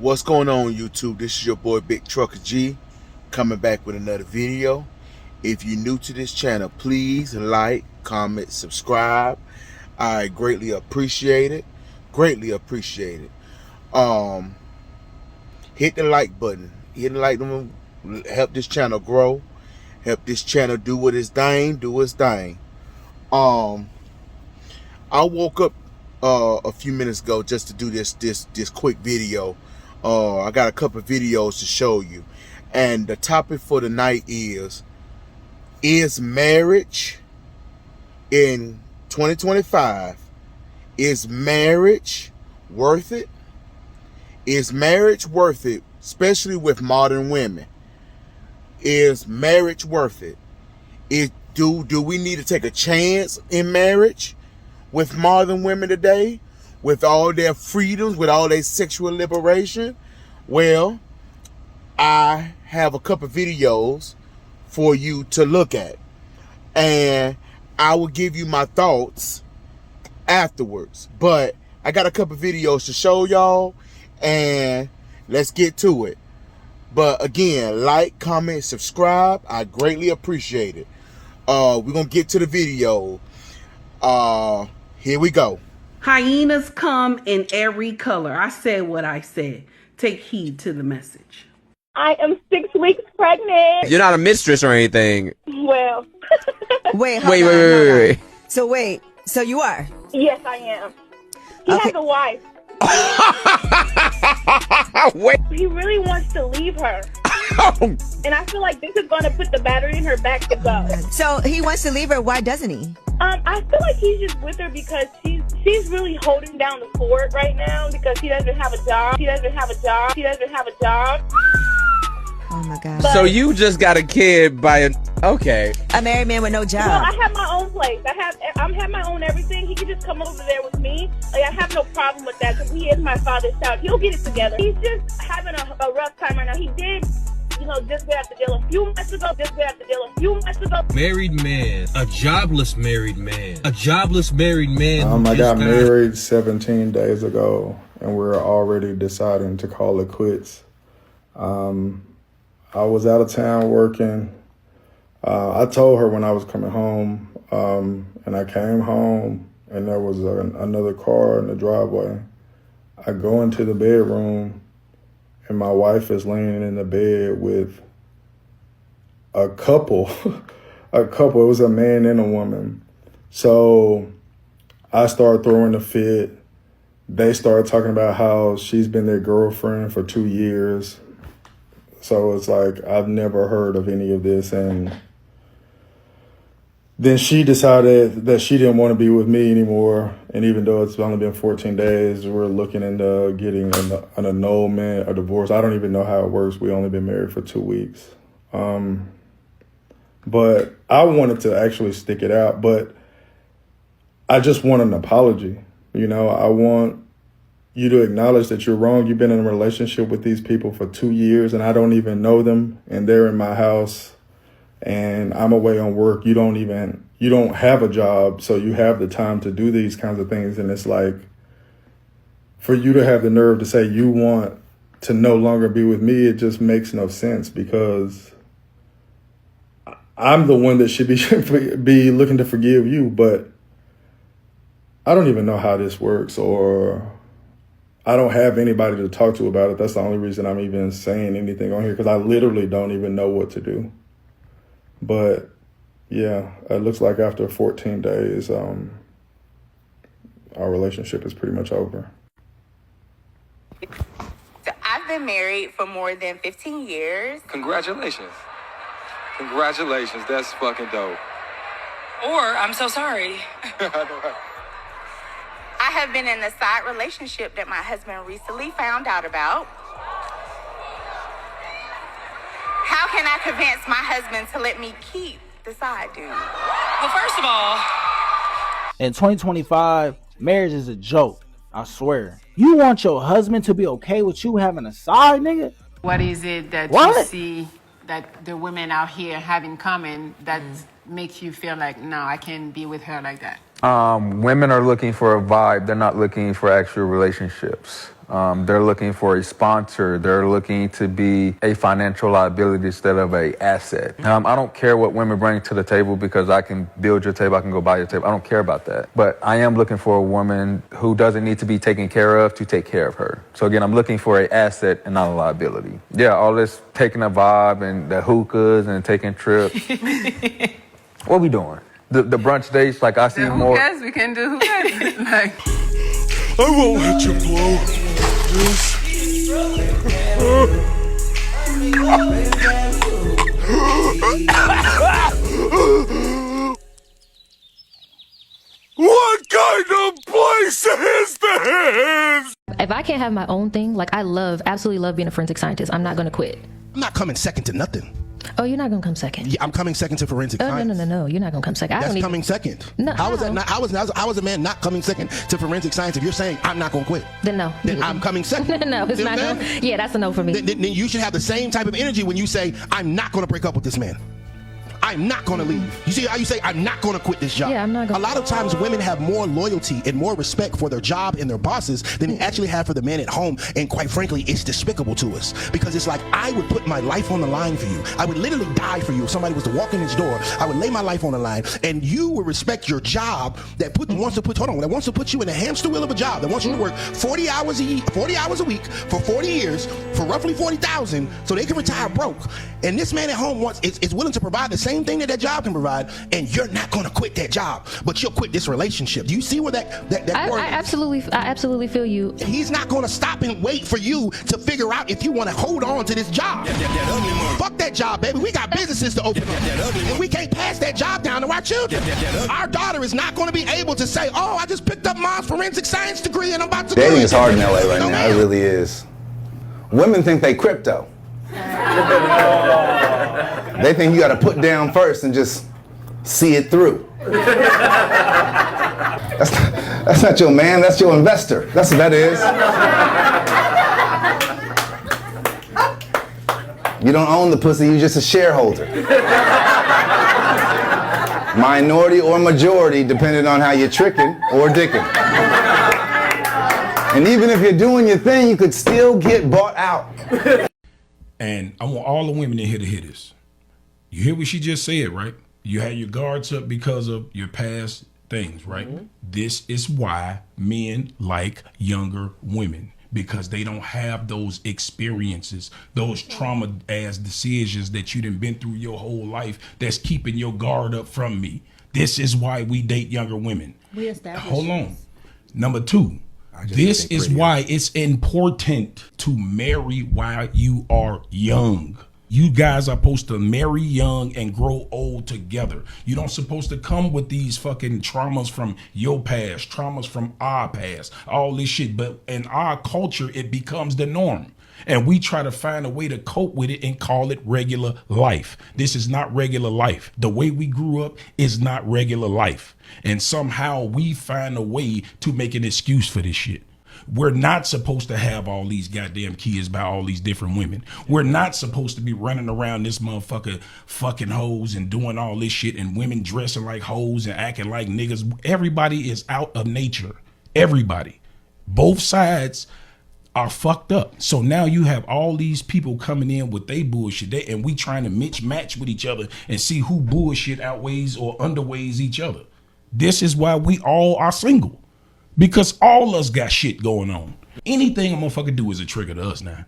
What's going on, YouTube? This is your boy Big Trucker G, coming back with another video. If you're new to this channel, please like, comment, subscribe. I greatly appreciate it. Greatly appreciate it. Hit the like button. Hit the like button. Help this channel grow. Help this channel do what it's thing. Do its thing. I woke up a few minutes ago just to do this quick video. I got a couple of videos to show you, and the topic for tonight is marriage in 2025, is marriage worth it? Is marriage worth it, especially with modern women? Is marriage worth it? Do we need to take a chance in marriage with modern women today, with all their freedoms, with all their sexual liberation? Well, I have a couple videos for you to look at, and I will give you my thoughts afterwards. But I got a couple videos to show y'all, and let's get to it. But again, like, comment, subscribe. I greatly appreciate it. We're gonna get to the video. Here we go. Hyenas come in every color. I said what I said. Take heed to the message. I am 6 weeks pregnant. You're not a mistress or anything. Well, Wait. So you are? yes, I am. He Okay. has a wife. Wait. He really wants to leave her. And I feel like this is going to put the battery in her back to go. So he wants to leave her. Why doesn't he? I feel like he's just with her because she's really holding down the fort right now because she doesn't have a job. She doesn't have a job. Oh my God. So you just got a kid by a... Okay. A married man with no Well, job. I have my own place. I have my own everything. He can just come over there with me. Like, I have no problem with that because he is my father's child. He'll get it together. He's just having a rough time right now. He did, just get out the jail a few months ago. Married man, a jobless married man, I got married 17 days ago, and we're already deciding to call it quits. I was out of town working. I told her when I was coming home, and I came home, and there was another car in the driveway. I go into the bedroom, and my wife is laying in the bed with a couple. It was a man and a woman. So I started throwing a fit. They started talking about how she's been their girlfriend for 2 years. So it's like, I've never heard of any of this. And then she decided that she didn't want to be with me anymore. And even though it's only been 14 days, we're looking into getting an annulment, a divorce. I don't even know how it works. We only been married for 2 weeks. But I wanted to actually stick it out, but I just want an apology. I want you to acknowledge that you're wrong. You've been in a relationship with these people for 2 years, and I don't even know them, and they're in my house, and I'm away on work. You don't have a job, so you have the time to do these kinds of things. And it's like, for you to have the nerve to say you want to no longer be with me, it just makes no sense, because I'm the one that should be looking to forgive you, but I don't even know how this works, or I don't have anybody to talk to about it. That's the only reason I'm even saying anything on here, because I literally don't even know what to do. But yeah, it looks like after 14 days, our relationship is pretty much over. So I've been married for more than 15 years. Congratulations. That's fucking dope. Or I'm so sorry. I have been in a side relationship that my husband recently found out about. How can I convince my husband to let me keep the side dude? Well, first of all, in 2025, marriage is a joke. I swear. You want your husband to be okay with you having a side nigga? What is it that What? you see that the women out here have in common that makes you feel like, no, I can't be with her like that? Women are looking for a vibe. They're not looking for actual relationships. They're looking for a sponsor. They're looking to be a financial liability instead of a asset. I don't care what women bring to the table because I can build your table, I can go buy your table. I don't care about that. But I am looking for a woman who doesn't need to be taken care of to take care of her. So again, I'm looking for an asset and not a liability. Yeah, all this taking a vibe and the hookahs and taking trips. What we doing? The brunch dates, like I see more. Hookahs, we can do hookahs. Like, I won't let you blow. What kind of place is this? If I can't have my own thing, like I absolutely love being a forensic scientist. I'm not going to quit. I'm not coming second to nothing. Oh, you're not going to come second? Yeah, I'm coming second to forensic science. No. You're not going to come second. That's coming second. No. How is that not? How is a man not coming second to forensic science if you're saying I'm not going to quit? Then no. Then I'm coming second. No, it's not. Yeah, that's a no for me. Then you should have the same type of energy when you say I'm not going to break up with this man. I'm not going to leave. You see how you say I'm not going to quit this job? Yeah, I'm not going to. A lot of times women have more loyalty and more respect for their job and their bosses than they actually have for the man at home. And quite frankly, it's despicable to us because it's like I would put my life on the line for you. I would literally die for you. If somebody was to walk in his door, I would lay my life on the line and you would respect your job that wants to put you in a hamster wheel of a job that wants you to work 40 hours a week for 40 years for roughly 40,000 so they can retire broke. And this man at home is willing to provide the same thing that job can provide, and you're not going to quit that job, but you'll quit this relationship. Do you see where that word I absolutely feel you. He's not going to stop and wait for you to figure out if you want to hold on to this job. Fuck that job, baby. We got businesses to open up, and we can't pass that job down to our children. Our daughter is not going to be able to say, "Oh, I just picked up mom's forensic science degree, and I'm about to." Dating is hard in LA right now. It really is. Women think they crypto. They think you got to put down first and just see it through. That's not your man, that's your investor. That's what that is. You don't own the pussy, you're just a shareholder. Minority or majority, depending on how you're tricking or dicking. And even if you're doing your thing, you could still get bought out. And I want all the women in here to hear this. You hear what she just said, right? You had your guards up because of your past things, right? Mm-hmm. This is why men like younger women, because they don't have those experiences, those trauma-ass decisions that you done been through your whole life that's keeping your guard up from me. This is why we date younger women. We established. Hold on. Number two, this is why it's important to marry while you are young. You guys are supposed to marry young and grow old together. You don't supposed to come with these fucking traumas from your past, traumas from our past, all this shit. But in our culture, it becomes the norm. And we try to find a way to cope with it and call it regular life. This is not regular life. The way we grew up is not regular life. And somehow we find a way to make an excuse for this shit. We're not supposed to have all these goddamn kids by all these different women. We're not supposed to be running around this motherfucker fucking hoes and doing all this shit and women dressing like hoes and acting like niggas. Everybody is out of nature. Everybody. Both sides are fucked up. So now you have all these people coming in with they bullshit and we trying to match with each other and see who bullshit outweighs or underweighs each other. This is why we all are single. Because all us got shit going on. Anything a motherfucker do is a trigger to us now.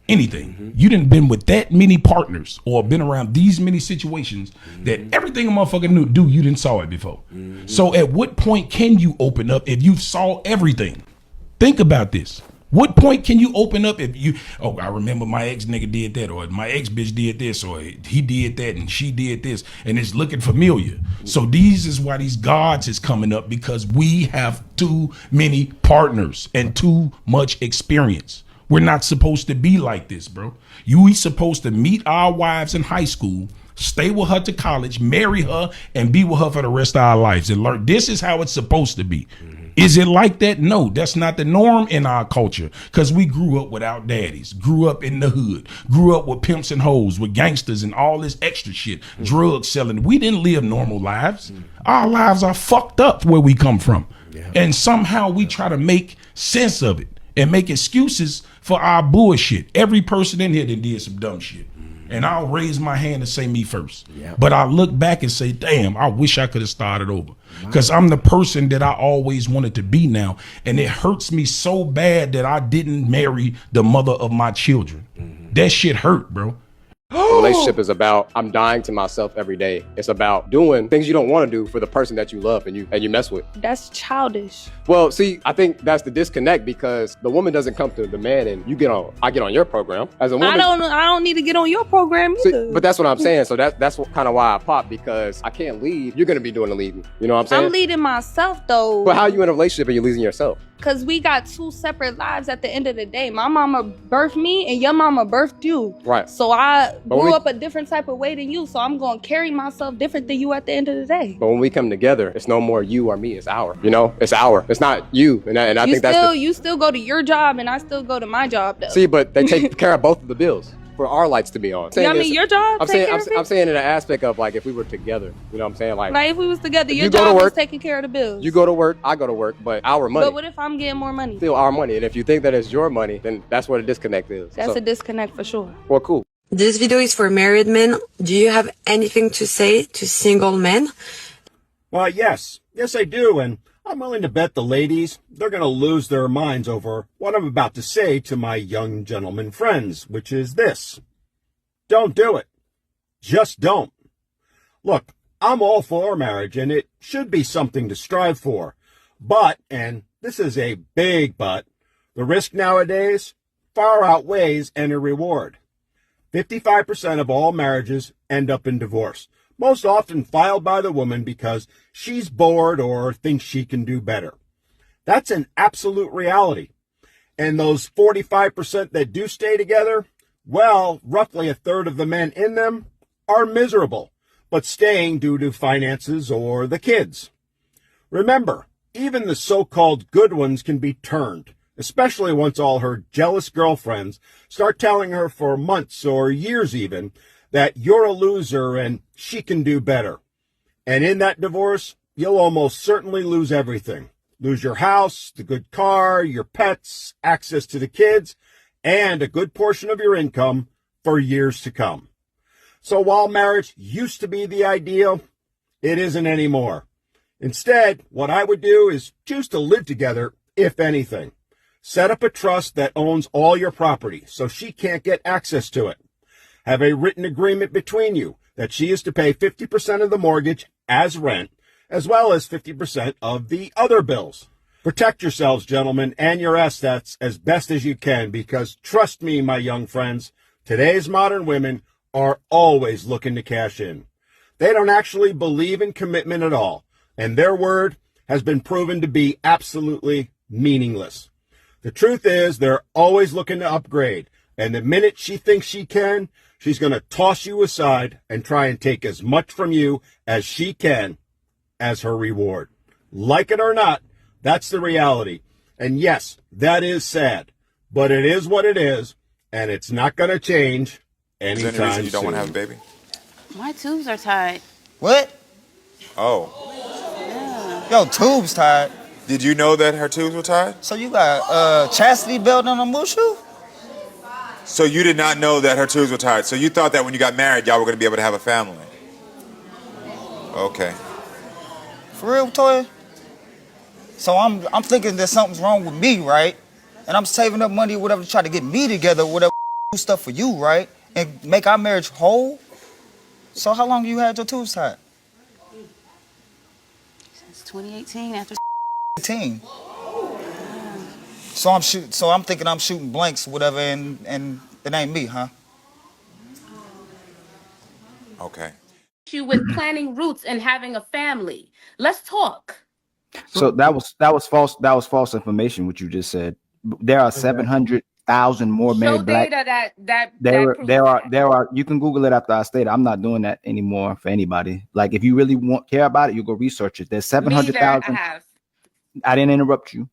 Anything. Mm-hmm. You done been with that many partners or been around these many situations that everything a motherfucker do, you didn't saw it before. Mm-hmm. So at what point can you open up if you saw everything? Think about this. What point can you open up if you, oh, I remember my ex nigga did that, or my ex bitch did this, or he did that and she did this, and it's looking familiar. So these is why these gods is coming up, because we have too many partners and too much experience. We're not supposed to be like this, bro. We supposed to meet our wives in high school, stay with her to college, marry her, and be with her for the rest of our lives and learn. This is how it's supposed to be. Is it like that? No, that's not the norm in our culture, because we grew up without daddies, grew up in the hood, grew up with pimps and hoes, with gangsters and all this extra shit, drug selling. We didn't live normal lives. Our lives are fucked up where we come from. And somehow we try to make sense of it and make excuses for our bullshit. Every person in here that did some dumb shit. And I'll raise my hand and say me first. But I look back and say, damn, I wish I could have started over. Because I'm the person that I always wanted to be now. And it hurts me so bad that I didn't marry the mother of my children. That shit hurt, bro. The relationship is about, I'm dying to myself every day. It's about doing things you don't want to do for the person that you love and you mess with. That's childish. Well, see, I think that's the disconnect, because the woman doesn't come to the man and I get on your program. As a woman, I don't need to get on your program either. See, but that's what I'm saying. So that's kind of why I pop, because I can't lead. You're going to be doing the leading. You know what I'm saying? I'm leading myself though. But how are you in a relationship and you're leading yourself? Because we got two separate lives at the end of the day. My mama birthed me and your mama birthed you. Right. So I grew up a different type of way than you. So I'm going to carry myself different than you at the end of the day. But when we come together, it's no more you or me. It's our. You know? It's our. It's not you. And I think that's you still go to your job and I still go to my job though. See, but they take care of both of the bills for our lights to be on. Yeah, I mean, your job. I'm saying in an aspect of like if we were together, you know what I'm saying? Like if we was together, your job was taking care of the bills. You go to work, I go to work, but our money. But what if I'm getting more money? Still our money. And if you think that it's your money, then that's what a disconnect is. That's a disconnect for sure. Well, cool. This video is for married men. Do you have anything to say to single men? Well, yes. Yes, I do. And I'm willing to bet the ladies, they're going to lose their minds over what I'm about to say to my young gentlemen friends, which is this. Don't do it. Just don't. Look, I'm all for marriage, and it should be something to strive for. But, and this is a big but, the risk nowadays far outweighs any reward. 55% of all marriages end up in divorce, most often filed by the woman because she's bored or thinks she can do better. That's an absolute reality. And those 45% that do stay together, well, roughly a third of the men in them are miserable, but staying due to finances or the kids. Remember, even the so-called good ones can be turned, especially once all her jealous girlfriends start telling her for months or years even that you're a loser and she can do better. And in that divorce, you'll almost certainly lose everything. Lose your house, the good car, your pets, access to the kids, and a good portion of your income for years to come. So while marriage used to be the ideal, it isn't anymore. Instead, what I would do is choose to live together, if anything. Set up a trust that owns all your property so she can't get access to it. Have a written agreement between you that she is to pay 50% of the mortgage as rent, as well as 50% of the other bills. Protect yourselves, gentlemen, and your assets as best as you can, because trust me, my young friends, today's modern women are always looking to cash in. They don't actually believe in commitment at all, and their word has been proven to be absolutely meaningless. The truth is, they're always looking to upgrade, and the minute she thinks she can, she's going to toss you aside and try and take as much from you as she can as her reward. Like it or not, that's the reality. And yes, that is sad, but it is what it is, and it's not going to change anytime soon. Is there any reason you don't want to have a baby? My tubes are tied. What? Yeah. Yo, tubes tied. Did you know that her tubes were tied? So you got chastity belt on a mushu? So you did not know that her tubes were tied. So you thought that when you got married, y'all were going to be able to have a family. Okay. For real, Toya? So I'm thinking that something's wrong with me, right? And I'm saving up money or whatever to try to get me together, whatever, do stuff for you, right? And make our marriage whole. So how long you had your tubes tied? Since 2018, after 18. So I'm thinking I'm shooting blanks, whatever, and it ain't me, huh? Okay. You with planning roots and having a family. Let's talk. So that was false. That was false information. What you just said. There are 700,000 more married black. Data that There are. You can Google it after I state it. I'm not doing that anymore for anybody. Like if you really care about it, you go research it. There's 700,000. I didn't interrupt you.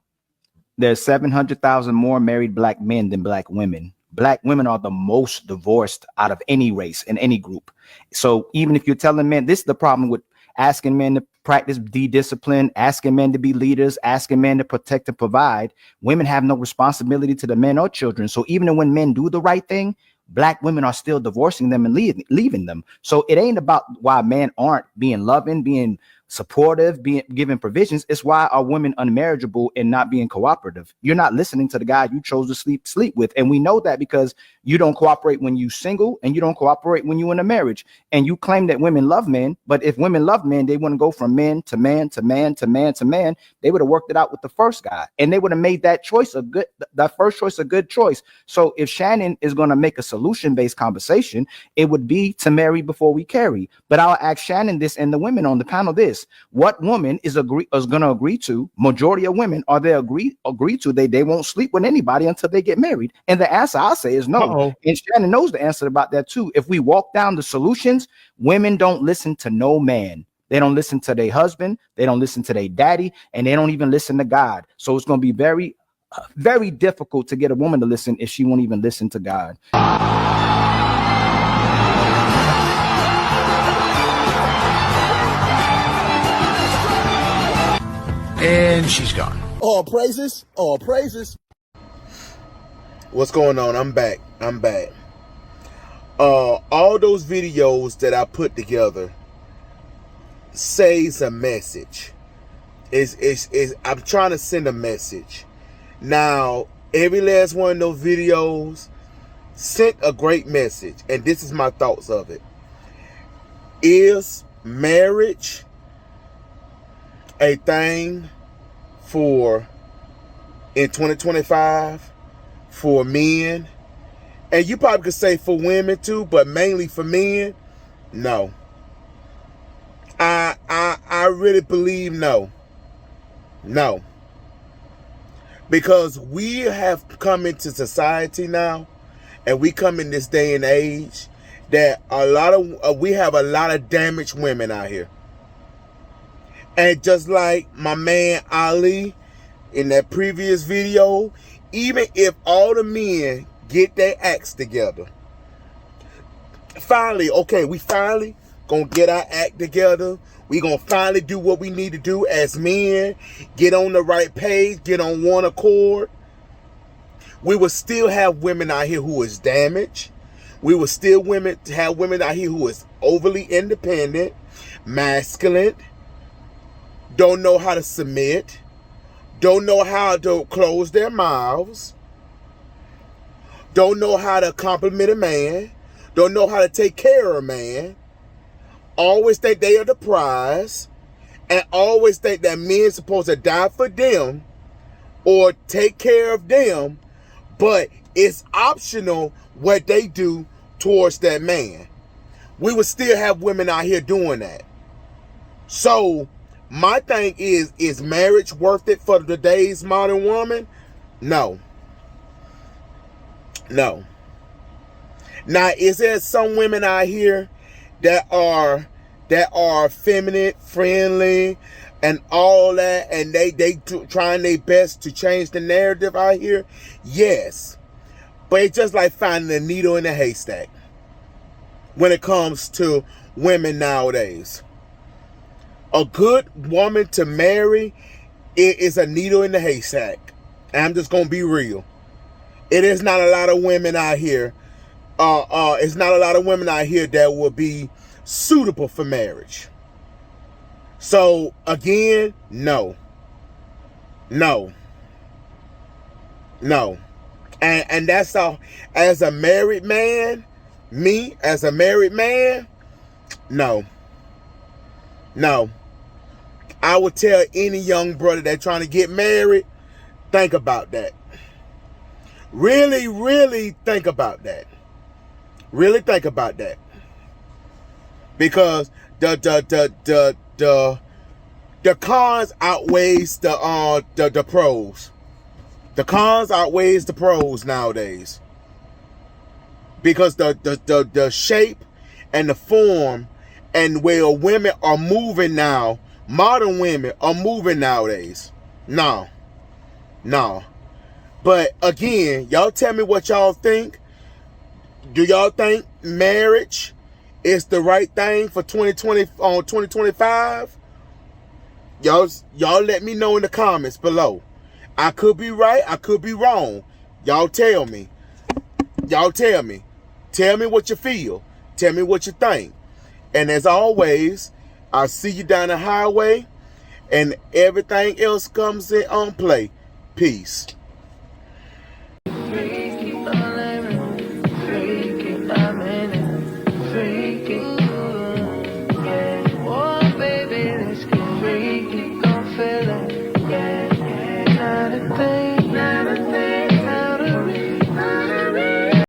There's 700,000 more married black men than black women. Black women are the most divorced out of any race in any group. So even if you're telling men, this is the problem with asking men to practice discipline, asking men to be leaders, asking men to protect and provide. Women have no responsibility to the men or children. So even when men do the right thing, black women are still divorcing them and leaving them. So it ain't about why men aren't being loving, being supportive, being given provisions. It's why are women unmarriageable and not being cooperative? You're not listening to the guy you chose to sleep with. And we know that because you don't cooperate when you single and you don't cooperate when you in a marriage. And you claim that women love men, but if women love men, they wouldn't go from man to man to man to man to man. They would have worked it out with the first guy and they would have made that choice that first choice a good choice. So if Shannon is going to make a solution-based conversation, it would be to marry before we carry. But I'll ask Shannon this and the women on the panel this. What woman is going to agree to? Majority of women, are they agree to they won't sleep with anybody until they get married? And the answer I say is no. And Shannon knows the answer about that too. If we walk down the solutions, women don't listen to no man. They don't listen to their husband. They don't listen to their daddy, and they don't even listen to God. So it's going to be very, very difficult to get a woman to listen if she won't even listen to God. And she's gone. All praises. All praises. What's going on? I'm back. All those videos that I put together says a message. I'm trying to send a message. Now, every last one of those videos sent a great message. And this is my thoughts of it. Is marriage a thing for in 2025 for men? And you probably could say for women too, but mainly for men. No, I really believe no, because we have come into society now, and we come in this day and age that we have a lot of damaged women out here. And just like my man Ali in that previous video, even if all the men get their acts together, finally, okay, we finally gonna get our act together. We gonna finally do what we need to do as men, get on the right page, get on one accord. We will still have women out here who is damaged. We will still have women out here who is overly independent, masculine, don't know how to submit, don't know how to close their mouths, don't know how to compliment a man, don't know how to take care of a man, always think they are the prize, and always think that men's supposed to die for them or take care of them, but it's optional what they do towards that man. We would still have women out here doing that. So my thing is marriage worth it for today's modern woman? No. Now, is there some women out here that are feminine, friendly, and all that, and they trying their best to change the narrative out here? Yes. But it's just like finding a needle in a haystack when it comes to women nowadays. A good woman to marry is a needle in the haystack. And I'm just going to be real. It is not a lot of women out here. It's not a lot of women out here that will be suitable for marriage. So again, no. And that's how, as a married man, me as a married man, no. I would tell any young brother that's trying to get married, think about that. Really, really think about that. Really think about that. Because the cons outweighs the pros. The cons outweighs the pros nowadays. Because the shape and the form and where women are moving now, modern women are moving nowadays. No. But again, y'all tell me what y'all think. Do y'all think marriage is the right thing for 2025? Y'all let me know in the comments below. I could be right, I could be wrong. Y'all tell me. Y'all tell me. Tell me what you feel. Tell me what you think. And as always, I'll see you down the highway, and everything else comes in on play. Peace.